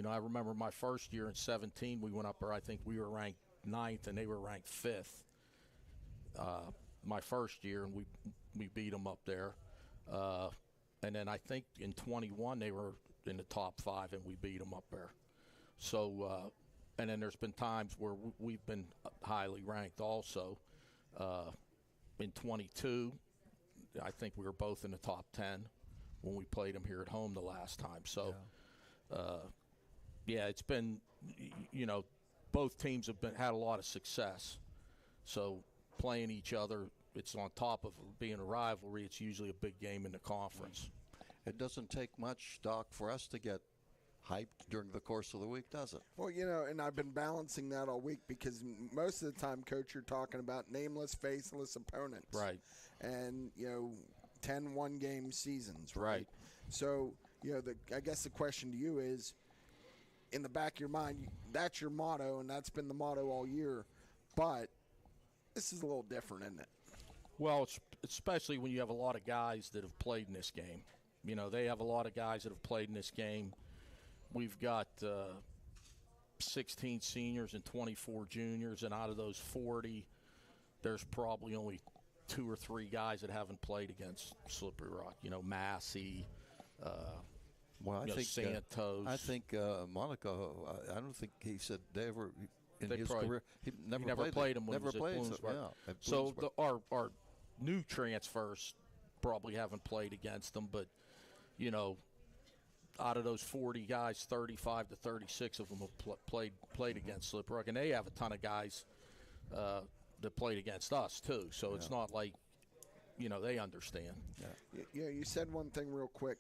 I remember my first year in 17, we went up there, I think we were ranked 9th and they were ranked 5th. My first year, and we beat them up there. And then I think in 21 they were in the top 5 and we beat them up there. So, and then there's been times where we've been highly ranked also. In 22, I think we were both in the top 10 when we played them here at home the last time. So, it's been, both teams have had a lot of success. So playing each other, it's on top of being a rivalry, it's usually a big game in the conference. It doesn't take much, Doc, for us to get hyped during the course of the week, does it? Well, and I've been balancing that all week because most of the time, Coach, you're talking about nameless, faceless opponents. Right. And, 10 one-game seasons, right? Right. So, I guess the question to you is, in the back of your mind, that's your motto, and that's been the motto all year. But this is a little different, isn't it? Well, it's especially when you have a lot of guys that have played in this game. They have a lot of guys that have played in this game. We've got 16 seniors and 24 juniors, and out of those 40, there's probably only 2 or 3 guys that haven't played against Slippery Rock. Massey, Santos. I think Monaco. I don't think he said they ever in his career. He never played him when never he was played. at Bloomsburg. So our new transfers probably haven't played against them, but out of those 40 guys, 35 to 36 of them have played against Slippery Rock, and they have a ton of guys that played against us too. So it's not like they understand. Yeah. You said one thing real quick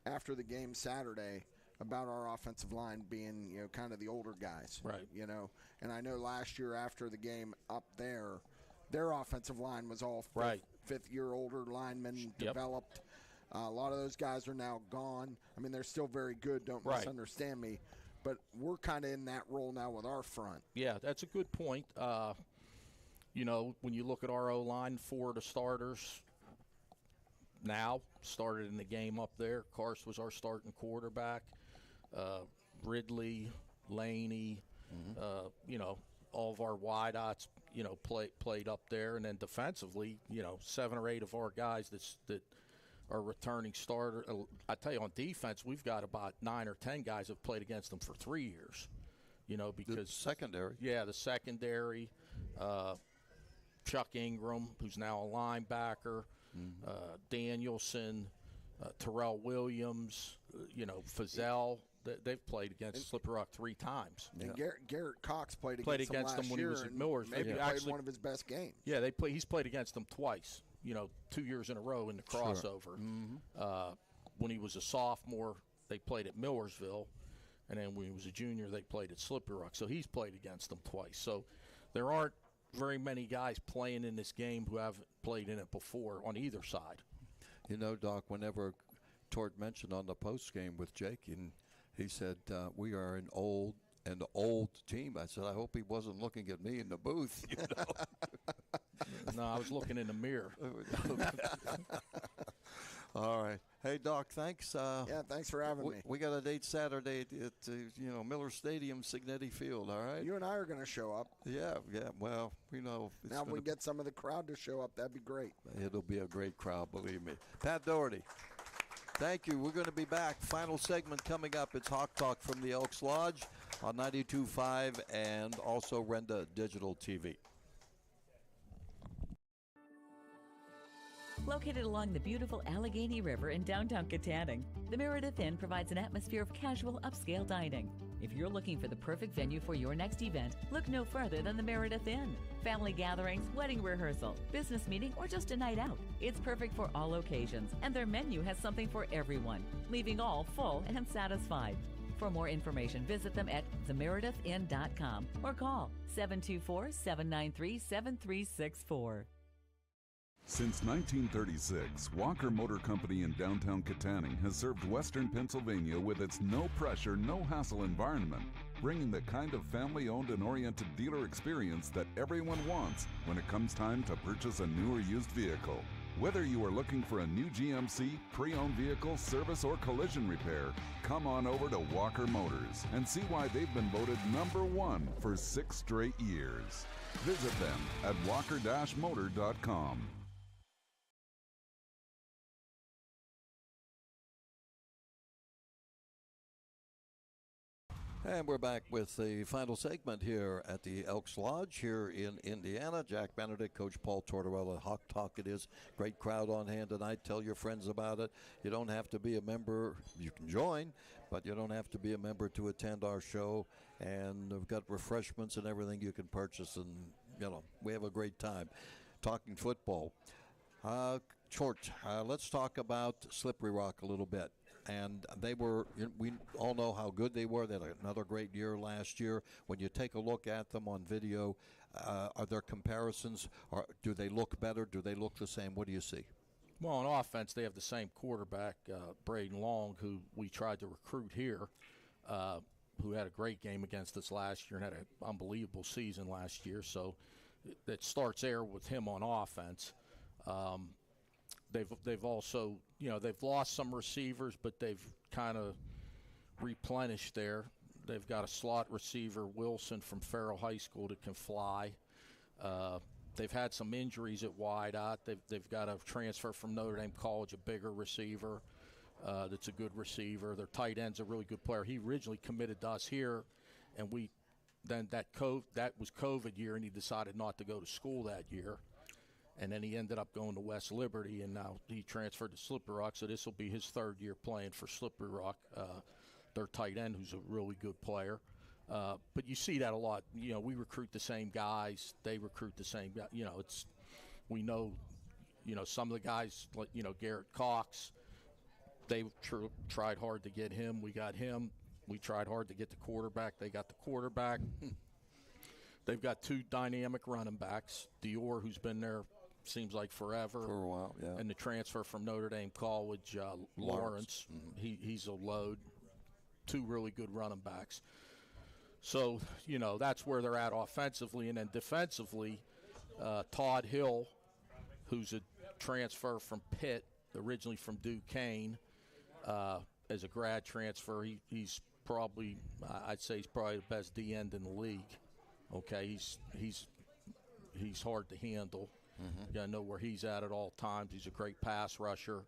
after the game Saturday about our offensive line being kind of the older guys, right? And I know last year after the game up there, their offensive line was all fifth-year older linemen developed. A lot of those guys are now gone. I mean, they're still very good, don't misunderstand me, but we're kind of in that role now with our front. Yeah, that's a good point. When you look at our O-line, 4 of the starters now started in the game up there. Karst was our starting quarterback. Ridley, Laney, all of our wideouts, played up there. And then defensively, 7 or 8 of our guys that are returning starter. I tell you, on defense, we've got about 9 or 10 guys that have played against them for 3 years. Because the secondary. Yeah, the secondary. Chuck Ingram, who's now a linebacker. Danielson, Terrell Williams, Fazell. They've played against Slippery Rock 3 times. And Garrett Cox played against them when he was at Millers. Maybe played one of his best games. Yeah, he's played against them twice. 2 years in a row in the crossover. Sure. When he was a sophomore, they played at Millersville, and then when he was a junior, they played at Slippery Rock. So he's played against them twice. So there aren't very many guys playing in this game who haven't played in it before on either side. Doc, whenever Tort mentioned on the post game with Jake, and he said, we are an old team. I said, I hope he wasn't looking at me in the booth. No, I was looking in the mirror. All right. Hey, Doc, thanks. Thanks for having me. We got a date Saturday at Miller Stadium, Signetti Field, all right? You and I are going to show up. Yeah. Well, now if we get some of the crowd to show up, that'd be great. It'll be a great crowd, believe me. Pat Doherty, thank you. We're going to be back. Final segment coming up. It's Hawk Talk from the Elks Lodge on 92.5 and also Renda Digital TV. Located along the beautiful Allegheny River in downtown Katanning, the Meredith Inn provides an atmosphere of casual upscale dining. If you're looking for the perfect venue for your next event, look no further than the Meredith Inn. Family gatherings, wedding rehearsal, business meeting, or just a night out. It's perfect for all occasions, and their menu has something for everyone, leaving all full and satisfied. For more information, visit them at themeredithinn.com or call 724-793-7364. Since 1936, Walker Motor Company in downtown Katanning has served Western Pennsylvania with its no-pressure, no-hassle environment, bringing the kind of family-owned and oriented dealer experience that everyone wants when it comes time to purchase a new or used vehicle. Whether you are looking for a new GMC, pre-owned vehicle, service, or collision repair, come on over to Walker Motors and see why they've been voted #1 for 6 straight years. Visit them at walker-motor.com. And we're back with the final segment here at the Elks Lodge here in Indiana. Jack Benedict, Coach Paul Tortorella, Hawk Talk it is. Great crowd on hand tonight. Tell your friends about it. You don't have to be a member. You can join, but you don't have to be a member to attend our show. And we've got refreshments and everything you can purchase. And, you know, we have a great time talking football. George, let's talk about Slippery Rock a little bit. And we all know how good they were. They had another great year last year. When you take a look at them on video, are there comparisons? Or do they look better? Do they look the same? What do you see? Well, on offense, they have the same quarterback, Braden Long, who we tried to recruit here, who had a great game against us last year and had an unbelievable season last year. So it starts there with him on offense. They've also, they've lost some receivers, but they've kind of replenished there. They've got a slot receiver, Wilson, from Farrell High School that can fly. They've had some injuries at wideout. They've got a transfer from Notre Dame College, a bigger receiver that's a good receiver. Their tight end's a really good player. He originally committed to us here, and that was COVID year, and he decided not to go to school that year. And then he ended up going to West Liberty, and now he transferred to Slippery Rock. So this will be his 3rd year playing for Slippery Rock, their tight end, who's a really good player. But you see that a lot. We recruit the same guys. They recruit the same guys. We know, some of the guys, like, Garrett Cox, they tried hard to get him. We got him. We tried hard to get the quarterback. They got the quarterback. They've got 2 dynamic running backs. Dior, who's been there seems like forever. For a while, yeah. And the transfer from Notre Dame College, Lawrence. Mm-hmm. He's a load. 2 really good running backs. So, that's where they're at offensively. And then defensively, Todd Hill, who's a transfer from Pitt, originally from Duquesne, as a grad transfer. He's probably, I'd say he's probably the best D-end in the league. Okay, he's hard to handle. Mm-hmm. You got to know where he's at all times. He's a great pass rusher.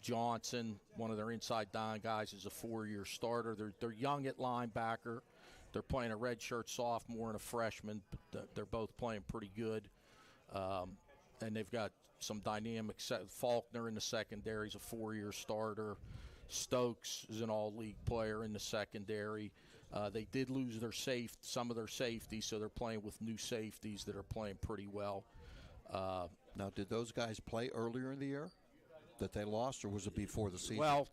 Johnson, one of their inside down guys, is a 4-year starter. They're young at linebacker. They're playing a redshirt sophomore and a freshman. But they're both playing pretty good. And they've got some dynamic. Faulkner in the secondary is a 4-year starter. Stokes is an all-league player in the secondary. They did lose some of their safeties, so they're playing with new safeties that are playing pretty well. Now, did those guys play earlier in the year that they lost, or was it before the season? Well,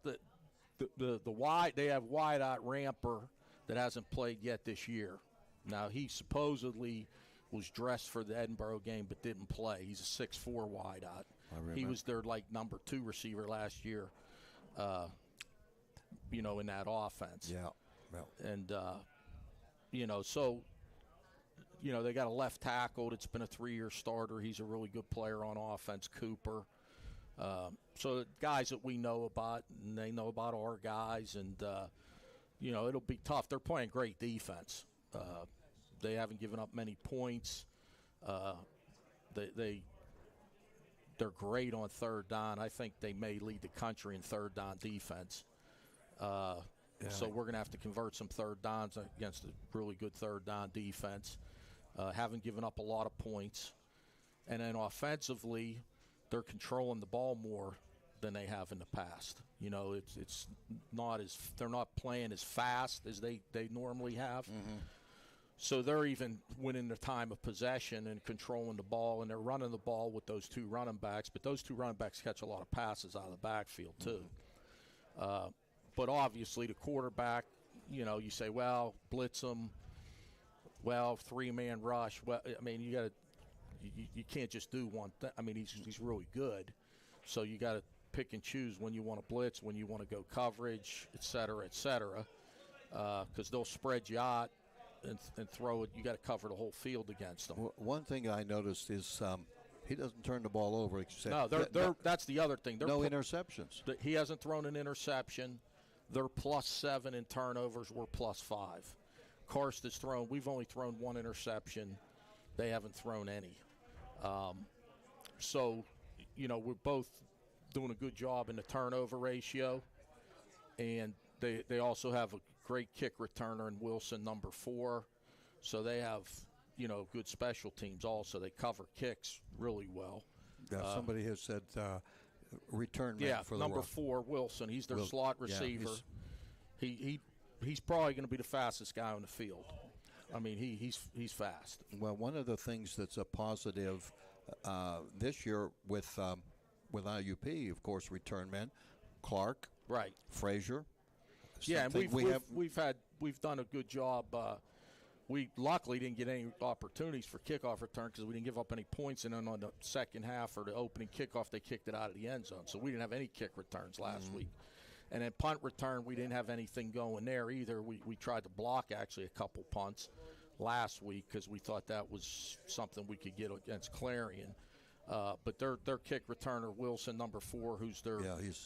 they have wideout Ramper that hasn't played yet this year. Now, he supposedly was dressed for the Edinburgh game but didn't play. He's a 6'4" wideout. He was their number 2 receiver last year. In that offense. Yeah. Well. And, so, they got a left tackle that's been a 3-year starter. He's a really good player on offense, Cooper. So guys that we know about, and they know about our guys, and, it'll be tough. They're playing great defense. They haven't given up many points. They're great on 3rd down. I think they may lead the country in 3rd down defense. So we're going to have to convert some 3rd downs against a really good 3rd down defense. Haven't given up a lot of points. And then offensively, they're controlling the ball more than they have in the past. You know, it's not as they're not playing as fast as they normally have. So they're even winning the time of possession and controlling the ball, and they're running the ball with those two running backs. But those two running backs catch a lot of passes out of the backfield too. But obviously the quarterback, you know, you say, well, blitz them, well, three-man rush. Well, I mean, you can't just do one thing. I mean, he's really good, so you got to pick and choose when you want to blitz, when you want to go coverage, et cetera, because they'll spread you out and throw it. You got to cover the whole field against them. One thing I noticed is he doesn't turn the ball over. Except that's the other thing. No interceptions. He hasn't thrown an interception. They're +7 in turnovers. We're +5. Karst has thrown. We've only thrown one interception. They haven't thrown any. So, you know, we're both doing a good job in the turnover ratio, and they also have a great kick returner in Wilson, number 4. So they have, you know, good special teams also. They cover kicks really well. Yeah, somebody has said return man for the number run. 4, Wilson. He's their slot receiver. Yeah, he's probably going to be the fastest guy on the field. I mean, he's fast. Well, one of the things that's a positive this year with IUP, of course, return men, Clark, right, Frazier. Yeah, and we've done a good job. We luckily didn't get any opportunities for kickoff return because we didn't give up any points, and then on the second half or the opening kickoff, they kicked it out of the end zone. So we didn't have any kick returns last week. And then punt return, we didn't have anything going there either. We tried to block actually a couple punts last week because we thought that was something we could get against Clarion. But their kick returner, Wilson, number 4, who's their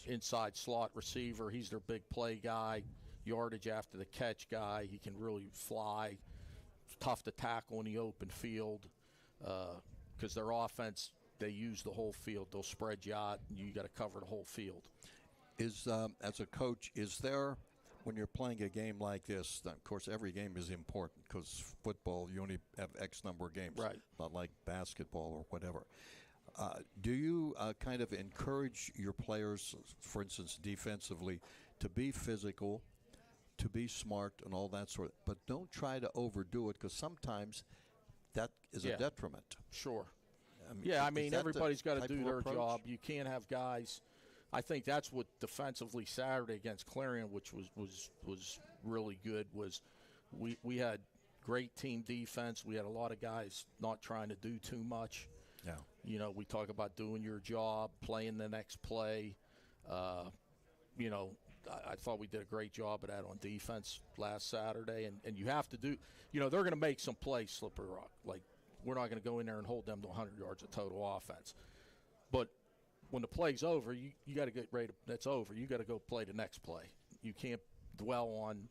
inside slot receiver, he's their big play guy, yardage after the catch guy. He can really fly. It's tough to tackle in the open field because their offense, they use the whole field. They'll spread you out, and you got to cover the whole field. As a coach, is there, when you're playing a game like this, of course every game is important because football, you only have X number of games, right? Not like basketball or whatever. Do you kind of encourage your players, for instance, defensively, to be physical, to be smart and all that sort of, but don't try to overdo it because sometimes that is a detriment. Sure. I mean, everybody's got to do their approach? job. You can't have guys. I think that's what defensively Saturday against Clarion, which was really good, was we had great team defense. We had a lot of guys not trying to do too much. Yeah. You know, we talk about doing your job, playing the next play. You know, I thought we did a great job of that on defense last Saturday. And you have to do, you know, they're going to make some plays, Slippery Rock. Like, we're not going to go in there and hold them to 100 yards of total offense. But when the play's over, you got to get ready. That's over. You got to go play the next play. You can't dwell on,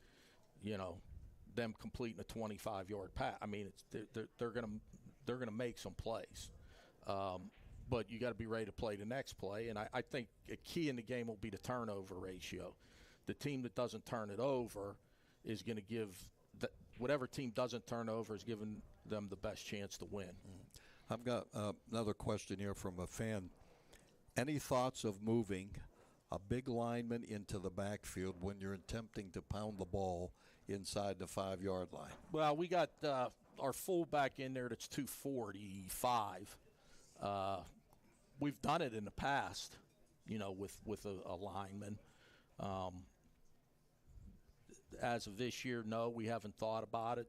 you know, them completing a 25-yard pass. I mean, they're going to make some plays. But you got to be ready to play the next play. And I think a key in the game will be the turnover ratio. The team that doesn't turn it over is going to give whatever team doesn't turn over is giving them the best chance to win. I've got another question here from a fan. Any thoughts of moving a big lineman into the backfield when you're attempting to pound the ball inside the 5-yard line? Well, we got our fullback in there that's 245. We've done it in the past, you know, with a lineman. As of this year, no, we haven't thought about it.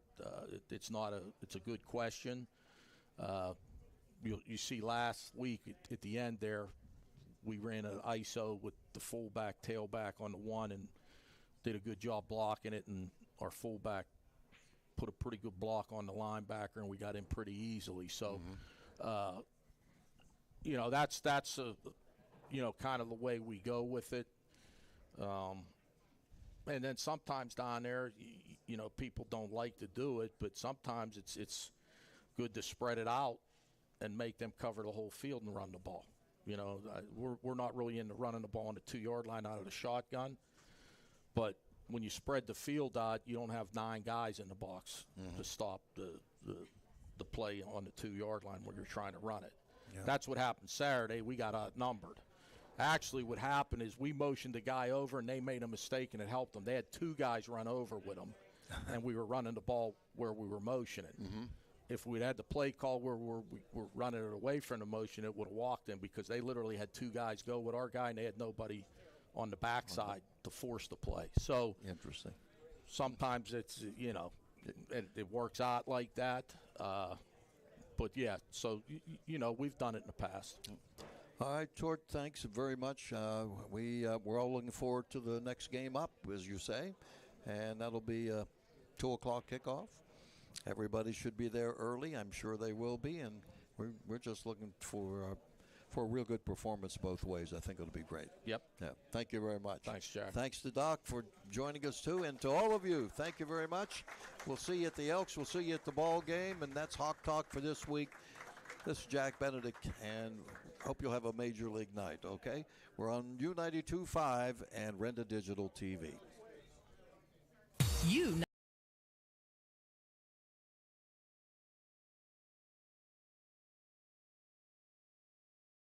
It's a good question. You see last week at the end there, we ran an ISO with the fullback, tailback on the one and did a good job blocking it, and our fullback put a pretty good block on the linebacker, and we got in pretty easily. So, you know, that's you know, kind of the way we go with it. And then sometimes down there, you know, people don't like to do it, but sometimes it's good to spread it out and make them cover the whole field and run the ball. You know, we're not really into running the ball on the 2-yard line out of the shotgun, but when you spread the field out, you don't have 9 guys in the box to stop the play on the 2-yard line where you're trying to run it. That's what happened Saturday. We got outnumbered. Actually, what happened is we motioned the guy over, and they made a mistake, and it helped them. They had 2 guys run over with them, and we were running the ball where we were motioning. If we'd had the play call where we were running it away from the motion, it would have walked in because they literally had 2 guys go with our guy, and they had nobody on the backside to force the play. So Interesting. sometimes it's, it works out like that. But, yeah, so, we've done it in the past. All right, Tort, thanks very much. We're all looking forward to the next game up, as you say, and that'll be a 2 o'clock kickoff. Everybody should be there early. I'm sure they will be, and we're just looking for a real good performance both ways. I think it'll be great. Yep. Yeah. Thank you very much. Thanks, Jack. Thanks to Doc for joining us, too, and to all of you, thank you very much. We'll see you at the Elks. We'll see you at the ball game, and that's Hawk Talk for this week. This is Jack Benedict, and hope you'll have a Major League night, okay? We're on U92.5 and Renda Digital TV.